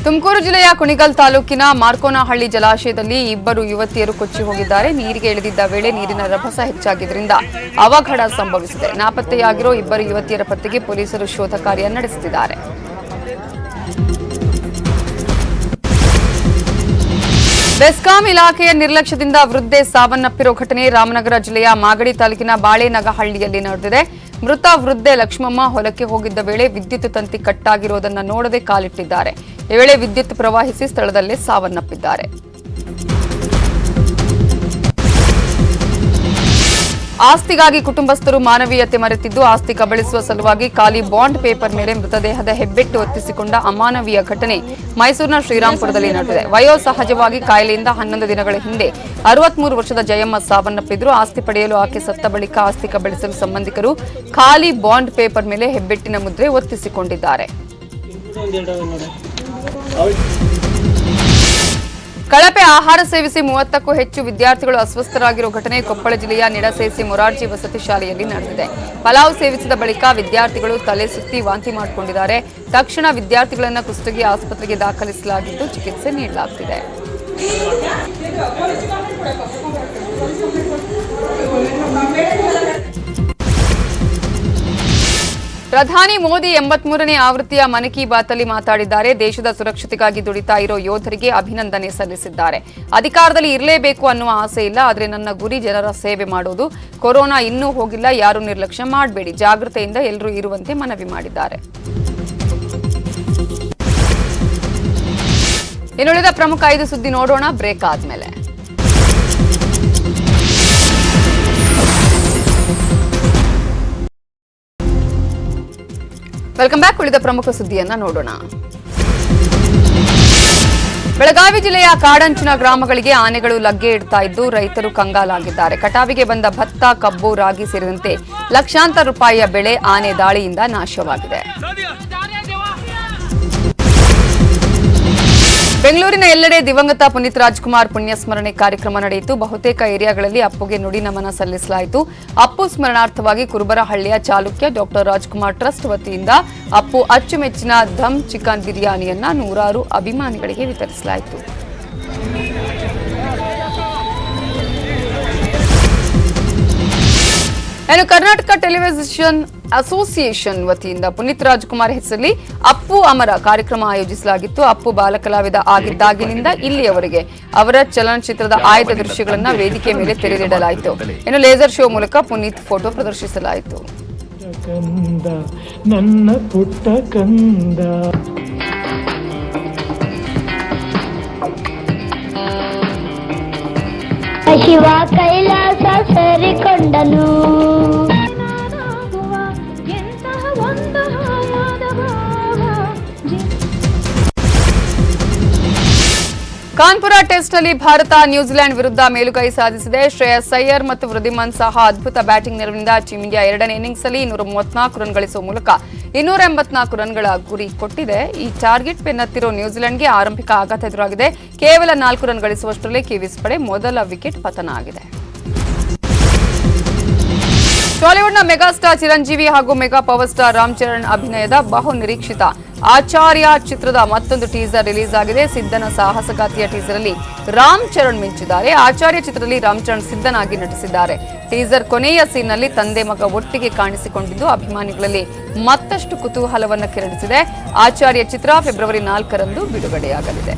ತುಮಕೂರು ಜಿಲ್ಲೆಯ ಕುಣಿಗಲ್ ತಾಲೂಕಿನ ಮಾರ್ಕೋನಹಳ್ಳಿ ಜಲಾಶಯದಲ್ಲಿ ಇಬ್ಬರು ಯುವತಿಯರು ಕೊಚ್ಚಿ ಹೋಗಿದ್ದಾರೆ. ನೀರಿಗೆ ಇಳಿದಿದ್ದ ವೇಳೆ ನೀರಿನ ರಭಸ ಹೆಚ್ಚಾಗಿದ್ದರಿಂದ ಅವಘಡ ಸಂಭವಿಸಿದೆ. ನಾಪತ್ತೆಯಾಗಿರೋ ಇಬ್ಬರು ಯುವತಿಯರ ಪತ್ತೆಗೆ ಪೊಲೀಸರು ಶೋಧ ಕಾರ್ಯ ನಡೆಸುತ್ತಿದ್ದಾರೆ. ಬೆಸ್ಕಾಂ ಇಲಾಖೆಯ ನಿರ್ಲಕ್ಷ್ಯದಿಂದ ವೃದ್ಧೆ ಸಾವನ್ನಪ್ಪಿರೋ ಘಟನೆ ರಾಮನಗರ ಜಿಲ್ಲೆಯ ಮಾಗಡಿ ತಾಲೂಕಿನ ಬಾಳೆನಗಹಳ್ಳಿಯಲ್ಲಿ ನಡೆದಿದೆ. ಮೃತ ವೃದ್ಧೆ ಲಕ್ಷ್ಮಮ್ಮ ಹೊಲಕ್ಕೆ ಹೋಗಿದ್ದ ವೇಳೆ ವಿದ್ಯುತ್ ತಂತಿ ಕಟ್ಟಾಗಿರುವುದನ್ನು ನೋಡದೆ ಕಾಲಿಟ್ಟಿದ್ದಾರೆ. ಈ ವೇಳೆ ವಿದ್ಯುತ್ ಪ್ರವಹಿಸಿ ಸ್ಥಳದಲ್ಲೇ ಸಾವನ್ನಪ್ಪಿದ್ದಾರೆ. ಆಸ್ತಿಗಾಗಿ ಕುಟುಂಬಸ್ಥರು ಮಾನವೀಯತೆ ಮರೆತಿದ್ದು ಆಸ್ತಿ ಕಬಳಿಸುವ ಸಲುವಾಗಿ ಖಾಲಿ ಬಾಂಡ್ ಪೇಪರ್ ಮೇಲೆ ಮೃತದೇಹದ ಹೆಬ್ಬೆಟ್ಟು ಒತ್ತಿಸಿಕೊಂಡ ಅಮಾನವೀಯ ಘಟನೆ ಮೈಸೂರಿನ ಶ್ರೀರಾಂಪುರದಲ್ಲಿ ನಡೆದಿದೆ. ವಯೋಸಹಜವಾಗಿ ಕಾಯಿಲೆಯಿಂದ 11 ದಿನಗಳ ಹಿಂದೆ 63 ವರ್ಷದ ಜಯಮ್ಮ ಸಾವನ್ನಪ್ಪಿದ್ರು. ಆಸ್ತಿ ಪಡೆಯಲು ಆಕೆ ಸತ್ತ ಬಳಿಕ ಆಸ್ತಿ ಕಬಳಿಸಲು ಸಂಬಂಧಿಕರು ಖಾಲಿ ಬಾಂಡ್ ಪೇಪರ್ ಮೇಲೆ ಹೆಬ್ಬೆಟ್ಟಿನ ಮುದ್ರೆ ಒತ್ತಿಸಿಕೊಂಡಿದ್ದಾರೆ. ಕಳಪೆ ಆಹಾರ ಸೇವಿಸಿ 30ಕ್ಕೂ ಹೆಚ್ಚು ವಿದ್ಯಾರ್ಥಿಗಳು ಅಸ್ವಸ್ಥರಾಗಿರುವ ಘಟನೆ ಕೊಪ್ಪಳ ಜಿಲ್ಲೆಯ ನಿಡಸೇಸಿ ಮೊರಾರ್ಜಿ ವಸತಿ ಶಾಲೆಯಲ್ಲಿ ನಡೆದಿದೆ. ಪಲಾವ್ ಸೇವಿಸಿದ ಬಳಿಕ ವಿದ್ಯಾರ್ಥಿಗಳು ತಲೆ ಸುತ್ತಿ ವಾಂತಿ ಮಾಡಿಕೊಂಡಿದ್ದಾರೆ. ತಕ್ಷಣ ವಿದ್ಯಾರ್ಥಿಗಳನ್ನು ಕುಷ್ಟಗಿ ಆಸ್ಪತ್ರೆಗೆ ದಾಖಲಿಸಲಾಗಿದ್ದು ಚಿಕಿತ್ಸೆ ನೀಡಲಾಗುತ್ತಿದೆ. ಪ್ರಧಾನಿ ಮೋದಿ 83ನೇ ಆವೃತ್ತಿಯ ಮನ್ ಕಿ ಬಾತ್ ಅಲ್ಲಿ ಮಾತಾಡಿದ್ದಾರೆ. ದೇಶದ ಸುರಕ್ಷತೆಗಾಗಿ ದುಡಿತಾ ಇರೋ ಯೋಧರಿಗೆ ಅಭಿನಂದನೆ ಸಲ್ಲಿಸಿದ್ದಾರೆ. ಅಧಿಕಾರದಲ್ಲಿ ಇರಲೇಬೇಕು ಅನ್ನುವ ಆಸೆ ಇಲ್ಲ, ಆದರೆ ನನ್ನ ಗುರಿ ಜನರ ಸೇವೆ ಮಾಡೋದು. ಕೊರೋನಾ ಇನ್ನೂ ಹೋಗಿಲ್ಲ, ಯಾರು ನಿರ್ಲಕ್ಷ್ಯ ಮಾಡಬೇಡಿ, ಜಾಗೃತೆಯಿಂದ ಎಲ್ಲರೂ ಇರುವಂತೆ ಮನವಿ ಮಾಡಿದ್ದಾರೆ. ಇನ್ನುಳಿದ ಪ್ರಮುಖ 5 ಸುದ್ದಿ ನೋಡೋಣ ಬ್ರೇಕ್ ಆದ್ಮೇಲೆ. Welcome back. ಉಳಿದ ಪ್ರಮುಖ ಸುದ್ದಿಯನ್ನ ನೋಡೋಣ. ಬೆಳಗಾವಿ ಜಿಲ್ಲೆಯ ಕಾಡಂಚಿನ ಗ್ರಾಮಗಳಿಗೆ ಆನೆಗಳು ಲಗ್ಗೆ ಇಡ್ತಾ ಇದ್ದು ರೈತರು ಕಂಗಾಲಾಗಿದ್ದಾರೆ. ಕಟಾವಿಗೆ ಬಂದ ಭತ್ತ, ಕಬ್ಬು, ರಾಗಿ ಸೇರಿದಂತೆ ಲಕ್ಷಾಂತರ ರೂಪಾಯಿಯ ಬೆಳೆ ಆನೆ ದಾಳಿಯಿಂದ ನಾಶವಾಗಿದೆ. ಬೆಂಗಳೂರಿನ ಎಲ್ಲೆಡೆ ದಿವಂಗತ ಪುನೀತ್ ರಾಜ್ಕುಮಾರ್ ಪುಣ್ಯಸ್ಮರಣೆ ಕಾರ್ಯಕ್ರಮ ನಡೆಯಿತು. ಬಹುತೇಕ ಏರಿಯಾಗಳಲ್ಲಿ ಅಪ್ಪುಗೆ ನುಡಿ ನಮನ ಸಲ್ಲಿಸಲಾಯಿತು. ಅಪ್ಪು ಸ್ಮರಣಾರ್ಥವಾಗಿ ಕುರುಬರಹಳ್ಳಿಯ ಚಾಲುಕ್ಯ ಡಾಕ್ಟರ್ ರಾಜ್ಕುಮಾರ್ ಟ್ರಸ್ಟ್ ವತಿಯಿಂದ ಅಪ್ಪು ಅಚ್ಚುಮೆಚ್ಚಿನ ಧಮ್ ಚಿಕನ್ ಬಿರಿಯಾನಿಯನ್ನ ನೂರಾರು ಅಭಿಮಾನಿಗಳಿಗೆ ವಿತರಿಸಲಾಯಿತು. ಕರ್ನಾಟಕ ಟೆಲಿವಿಷನ್ ಅಸೋಸಿಯೇಷನ್ ವತಿಯಿಂದ ಪುನೀತ್ ರಾಜ್ಕುಮಾರ್ ಹೆಸರಲ್ಲಿ ಅಪ್ಪು ಅಮರ ಕಾರ್ಯಕ್ರಮ ಆಯೋಜಿಸಲಾಗಿತ್ತು. ಅಪ್ಪು ಬಾಲಕಲಾವಿದ ಆಗಿದ್ದಾಗಿನಿಂದ ಇಲ್ಲಿಯವರೆಗೆ ಅವರ ಚಲನಚಿತ್ರದ ಆಯ್ದ ದೃಶ್ಯಗಳನ್ನು ವೇದಿಕೆ ಮೇಲೆ ತೆರೆದಿಡಲಾಯಿತು. ಇನ್ನು ಲೇಸರ್ ಶೋ ಮೂಲಕ ಪುನೀತ್ ಫೋಟೋ ಪ್ರದರ್ಶಿಸಲಾಯಿತು. ನನ್ನ ಪುಟ್ಟ ಕಂದ ಶಿವ ಕೈಲಾಸ ಸೇರಿಕೊಂಡನು. ಕಾನ್ಪುರ ಟೆಸ್ಟ್ನಲ್ಲಿ ಭಾರತ ನ್ಯೂಜಿಲೆಂಡ್ ವಿರುದ್ಧ ಮೇಲುಗೈ ಸಾಧಿಸಿದೆ. ಶ್ರೇಯಸ್ ಅಯ್ಯರ್ ಮತ್ತು ವೃದ್ಧಿಮನ್ ಸಾಹಾ ಅದ್ಭುತ ಬ್ಯಾಟಿಂಗ್ ನೆರವಿನಿಂದ ಟೀಂ ಇಂಡಿಯಾ 2ನೇ ಇನ್ನಿಂಗ್ಸ್ನಲ್ಲಿ 234 ರನ್ ಗಳಿಸುವ ಮೂಲಕ 284 ರನ್ಗಳ ಗುರಿ ಕೊಟ್ಟಿದೆ. ಈ ಟಾರ್ಗೆಟ್ ಬೆನ್ನತ್ತಿರೋ ನ್ಯೂಜಿಲೆಂಡ್ಗೆ ಆರಂಭಿಕ ಆಘಾತ ಎದುರಾಗಿದೆ. ಕೇವಲ 4 ರನ್ ಗಳಿಸುವಷ್ಟರಲ್ಲಿ ಕಿವೀಸ್ ಪಡೆ ಮೊದಲ ವಿಕೆಟ್ ಪತನ ಆಗಿದೆ. ಟಾಲಿವುಡ್ನ ಮೆಗಾಸ್ಟಾರ್ ಚಿರಂಜೀವಿ ಹಾಗೂ mega power star Ram Charan ಅಭಿನಯದ ಬಹು ನಿರೀಕ್ಷಿತ ಆಚಾರ್ಯ ಚಿತ್ರದ ಮತ್ತೊಂದು ಟೀಸರ್ ರಿಲೀಸ್ ಆಗಿದೆ. ಸಿದ್ಧನ ಸಾಹಸಗಾತಿಯ ಟೀಸರ್ ಅಲ್ಲಿ ರಾಮ್ ಚರಣ್ ಮಿಂಚಿದ್ದಾರೆ. ಆಚಾರ್ಯ ಚಿತ್ರದಲ್ಲಿ ರಾಮ್ ಚರಣ್ ಸಿದ್ಧನಾಗಿ ನಟಿಸಿದ್ದಾರೆ. ಟೀಸರ್ ಕೊನೆಯ ಸೀನ್ನಲ್ಲಿ ತಂದೆ ಮಗ ಒಟ್ಟಿಗೆ ಕಾಣಿಸಿಕೊಂಡಿದ್ದು ಅಭಿಮಾನಿಗಳಲ್ಲಿ ಮತ್ತಷ್ಟು ಕುತೂಹಲವನ್ನು ಕೆರಳಿಸಿದೆ. ಆಚಾರ್ಯ ಚಿತ್ರ ಫೆಬ್ರವರಿ 4ರಂದು ಬಿಡುಗಡೆಯಾಗಲಿದೆ.